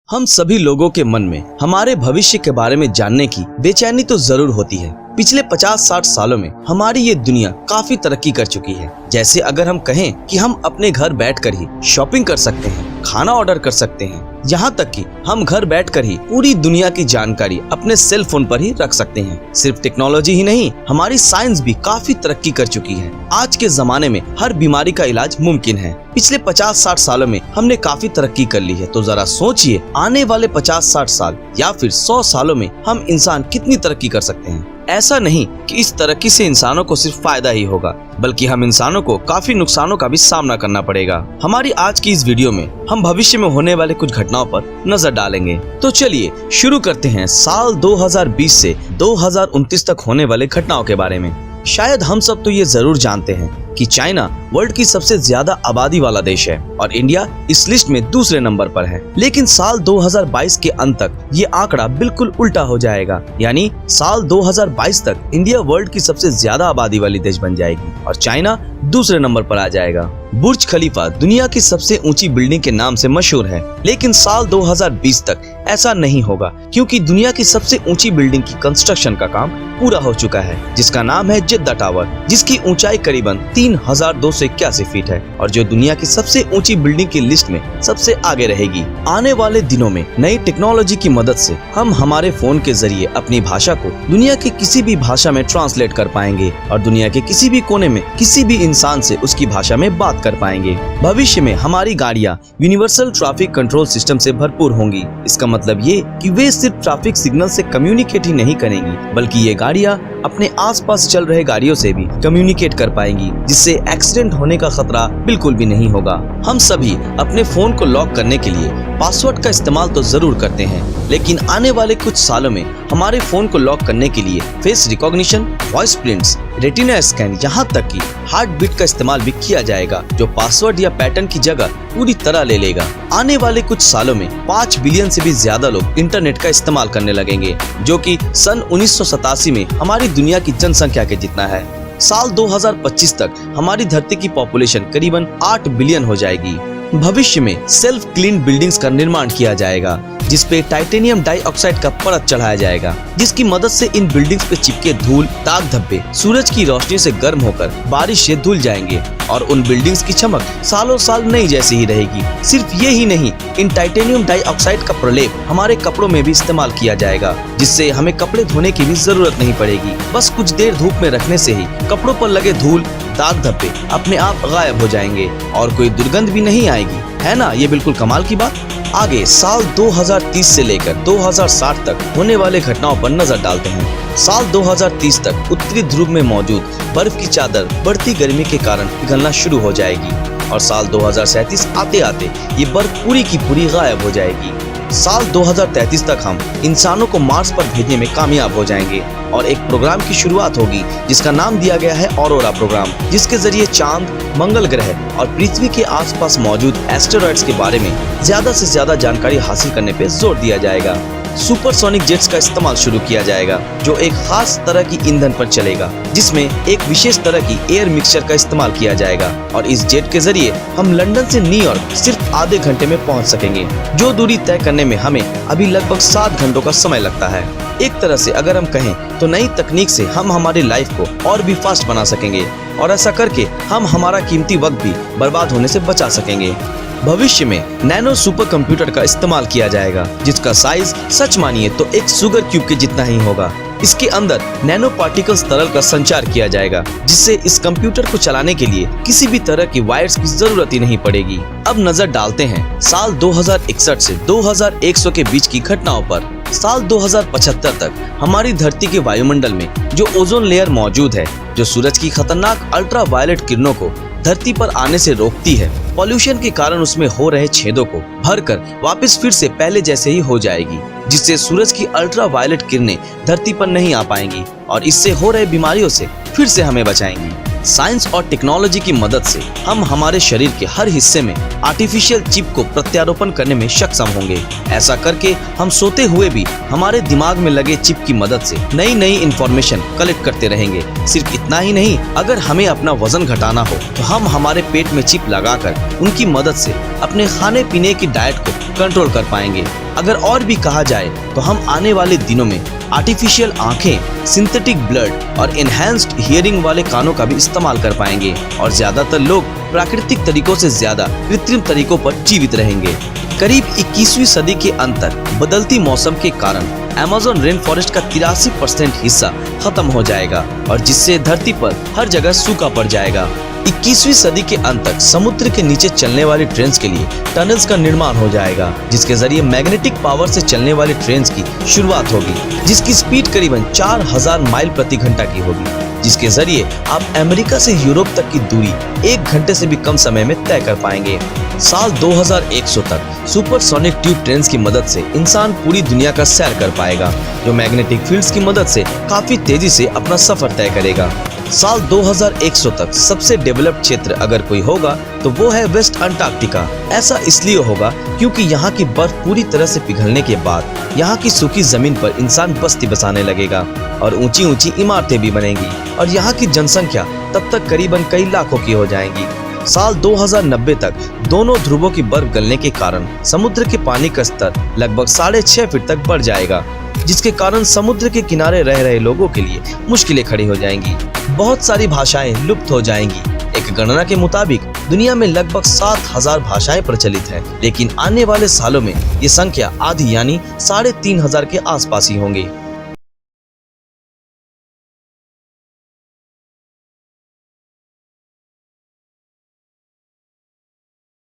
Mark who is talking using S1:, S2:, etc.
S1: हम सभी लोगों के मन में हमारे भविष्य के बारे में जानने की बेचैनी तो जरूर होती है। पिछले 50-60 सालों में हमारी ये दुनिया काफी तरक्की कर चुकी है। जैसे अगर हम कहें कि हम अपने घर बैठकर ही शॉपिंग कर सकते हैं, खाना ऑर्डर कर सकते हैं, यहाँ तक कि हम घर बैठकर ही पूरी दुनिया की जानकारी अपने सेल फोन पर ही रख सकते हैं। सिर्फ टेक्नोलॉजी ही नहीं, हमारी साइंस भी काफी तरक्की कर चुकी है। आज के जमाने में हर बीमारी का इलाज मुमकिन है। पिछले 50-60 सालों में हमने काफी तरक्की कर ली है, तो जरा सोचिए आने वाले 50-60 साल या फिर 100 सालों में हम इंसान कितनी तरक्की कर सकते हैं। ऐसा नहीं कि इस तरक्की से इंसानों को सिर्फ फायदा ही होगा, बल्कि हम इंसानों को काफी नुकसानों का भी सामना करना पड़ेगा। हमारी आज की इस वीडियो में हम भविष्य में होने वाले कुछ घटनाओं पर नजर डालेंगे। तो चलिए शुरू करते हैं साल 2020 से 2029 तक होने वाले घटनाओं के बारे में। शायद हम सब तो ये जरूर जानते हैं कि चाइना वर्ल्ड की सबसे ज्यादा आबादी वाला देश है और इंडिया इस लिस्ट में दूसरे नंबर पर है। लेकिन साल 2022 के अंत तक ये आंकड़ा बिल्कुल उल्टा हो जाएगा, यानी साल 2022 तक इंडिया वर्ल्ड की सबसे ज्यादा आबादी वाली देश बन जाएगी और चाइना दूसरे नंबर पर आ जाएगा। बुर्ज खलीफा दुनिया की सबसे ऊंची बिल्डिंग के नाम से मशहूर है, लेकिन साल 2020 तक ऐसा नहीं होगा, क्योंकि दुनिया की सबसे ऊंची बिल्डिंग की कंस्ट्रक्शन का काम पूरा हो चुका है, जिसका नाम है जेद्दा टावर, जिसकी ऊंचाई करीबन 3281 फीट है और जो दुनिया की सबसे ऊंची बिल्डिंग की लिस्ट में सबसे आगे रहेगी। आने वाले दिनों में नई टेक्नोलॉजी की मदद से हम हमारे फोन के जरिए अपनी भाषा को दुनिया की किसी भी भाषा में ट्रांसलेट कर पाएंगे और दुनिया के किसी भी कोने में किसी भी इंसान से उसकी भाषा में बात कर पाएंगे। भविष्य में हमारी गाड़ियाँ यूनिवर्सल ट्रैफिक कंट्रोल सिस्टम से भरपूर होंगी। इसका मतलब ये कि वे सिर्फ ट्रैफिक सिग्नल से कम्युनिकेट ही नहीं करेंगी, बल्कि ये गाड़ियाँ अपने आसपास चल रहे गाड़ियों से भी कम्युनिकेट कर पाएंगी, जिससे एक्सीडेंट होने का खतरा बिल्कुल भी नहीं होगा। हम सभी अपने फोन को लॉक करने के लिए पासवर्ड का इस्तेमाल तो जरूर करते हैं, लेकिन आने वाले कुछ सालों में हमारे फोन को लॉक करने के लिए face recognition, voice prints, retina scan, यहाँ तक कि हार्ट बीट का इस्तेमाल भी किया जाएगा, जो पासवर्ड या पैटर्न की जगह पूरी तरह ले लेगा। आने वाले कुछ सालों में 5 बिलियन से भी ज्यादा लोग इंटरनेट का इस्तेमाल करने लगेंगे, जो कि सन 1987 में हमारी दुनिया की जनसंख्या के जितना है। साल 2025 तक हमारी धरती की पॉपुलेशन करीबन 8 बिलियन हो जाएगी। भविष्य में सेल्फ क्लीन बिल्डिंग्स का निर्माण किया जाएगा, जिसपे टाइटेनियम डाइऑक्साइड का परत चढ़ाया जाएगा, जिसकी मदद से इन बिल्डिंग्स पे चिपके धूल, दाग धब्बे सूरज की रोशनी से गर्म होकर बारिश से धुल जाएंगे और उन बिल्डिंग्स की चमक सालों साल नई जैसी ही रहेगी। सिर्फ ये ही नहीं, इन टाइटेनियम डाइऑक्साइड का प्रलेप हमारे कपड़ों में भी इस्तेमाल किया जाएगा, जिससे हमें कपड़े धोने की भी जरूरत नहीं पड़ेगी। बस कुछ देर धूप में रखने से ही कपड़ों पर लगे धूल, दाग धब्बे अपने आप गायब हो जाएंगे और कोई दुर्गंध भी नहीं आएगी, है ना? ये बिल्कुल कमाल की बात। आगे साल 2030 से लेकर 2060 तक होने वाले घटनाओं पर नजर डालते हैं। साल 2030 तक उत्तरी ध्रुव में मौजूद बर्फ की चादर बढ़ती गर्मी के कारण पिघलना शुरू हो जाएगी और साल 2037 आते आते ये बर्फ पूरी की पूरी गायब हो जाएगी। साल 2033 तक हम इंसानों को मार्स पर भेजने में कामयाब हो जाएंगे और एक प्रोग्राम की शुरुआत होगी जिसका नाम दिया गया है ऑरोरा प्रोग्राम, जिसके जरिए चांद, मंगल ग्रह और पृथ्वी के आसपास मौजूद एस्टेरॉइड्स के बारे में ज्यादा से ज्यादा जानकारी हासिल करने पे जोर दिया जाएगा। सुपरसोनिक जेट्स का इस्तेमाल शुरू किया जाएगा, जो एक खास तरह की ईंधन पर चलेगा, जिसमें एक विशेष तरह की एयर मिक्सचर का इस्तेमाल किया जाएगा और इस जेट के जरिए हम लंदन से न्यूयॉर्क सिर्फ आधे घंटे में पहुंच सकेंगे, जो दूरी तय करने में हमें अभी लगभग 7 घंटों का समय लगता है। एक तरह से अगर हम कहें तो नई तकनीक से हम हमारी लाइफ को और भी फास्ट बना सकेंगे और ऐसा करके हम हमारा कीमती वक्त भी बर्बाद होने से बचा सकेंगे। भविष्य में नैनो सुपर कंप्यूटर का इस्तेमाल किया जाएगा, जिसका साइज सच मानिए तो एक शुगर क्यूब के जितना ही होगा। इसके अंदर नैनो पार्टिकल्स तरल का संचार किया जाएगा, जिससे इस कंप्यूटर को चलाने के लिए किसी भी तरह की वायर्स की जरूरत ही नहीं पड़ेगी। अब नजर डालते हैं साल 2061 से 2100 के बीच की घटनाओं पर। साल 2075 तक हमारी धरती के वायुमंडल में जो ओजोन लेयर मौजूद है, जो सूरज की खतरनाक अल्ट्रावायलेट किरणों को धरती पर आने से रोकती है, पॉल्यूशन के कारण उसमें हो रहे छेदों को भरकर वापस फिर से पहले जैसे ही हो जाएगी, जिससे सूरज की अल्ट्रावायलेट किरणें धरती पर नहीं आ पाएंगी और इससे हो रहे बीमारियों से फिर से हमें बचाएंगी। साइंस और टेक्नोलॉजी की मदद से हम हमारे शरीर के हर हिस्से में आर्टिफिशियल चिप को प्रत्यारोपण करने में सक्षम होंगे। ऐसा करके हम सोते हुए भी हमारे दिमाग में लगे चिप की मदद से नई नई इंफॉर्मेशन कलेक्ट करते रहेंगे। सिर्फ इतना ही नहीं, अगर हमें अपना वजन घटाना हो तो हम हमारे पेट में चिप लगाकर उनकी मदद से अपने खाने पीने की डाइट को कंट्रोल कर पाएंगे। अगर और भी कहा जाए तो हम आने वाले दिनों में आर्टिफिशियल आंखें, सिंथेटिक ब्लड और एनहांस्ड हियरिंग वाले कानों का भी इस्तेमाल कर पाएंगे और ज्यादातर लोग प्राकृतिक तरीकों से ज्यादा कृत्रिम तरीकों पर जीवित रहेंगे। करीब 21वीं सदी के अंत तक बदलती मौसम के कारण अमेज़न रेन फॉरेस्ट का 83% हिस्सा खत्म हो जाएगा और जिससे धरती पर हर जगह सूखा पड़ जाएगा। 21वीं सदी के अंत तक समुद्र के नीचे चलने वाली ट्रेन्स के लिए टनल्स का निर्माण हो जाएगा, जिसके जरिए मैग्नेटिक पावर से चलने वाली ट्रेन्स की शुरुआत होगी, जिसकी स्पीड करीबन 4000 माइल प्रति घंटा की होगी, जिसके जरिए आप अमेरिका से यूरोप तक की दूरी 1 घंटे से भी कम समय में तय कर पाएंगे। साल 2100 तक सुपरसोनिक ट्यूब ट्रेन्स की मदद से इंसान पूरी दुनिया का सैर कर पाएगा, जो मैग्नेटिक फील्ड्स की मदद से काफी तेजी से अपना सफर तय करेगा। साल 2100 तक सबसे डेवलप्ड क्षेत्र अगर कोई होगा तो वो है वेस्ट अंटार्कटिका। ऐसा इसलिए होगा क्योंकि यहाँ की बर्फ पूरी तरह से पिघलने के बाद यहाँ की सूखी जमीन पर इंसान बस्ती बसाने लगेगा और ऊंची ऊंची इमारतें भी बनेंगी और यहाँ की जनसंख्या तब तक करीबन कई लाखों की हो जाएगी। साल 2090 तक दोनों ध्रुवों की बर्फ गलने के कारण समुद्र के पानी का स्तर लगभग 6.5 फीट तक बढ़ जाएगा, जिसके कारण समुद्र के किनारे रह रहे लोगों के लिए मुश्किलें खड़ी हो जाएंगी। बहुत सारी भाषाएं लुप्त हो जाएंगी। एक गणना के मुताबिक दुनिया में लगभग 7000 भाषाएं प्रचलित हैं, लेकिन आने वाले सालों में ये संख्या आधी यानी 3500 के आसपास ही होंगी।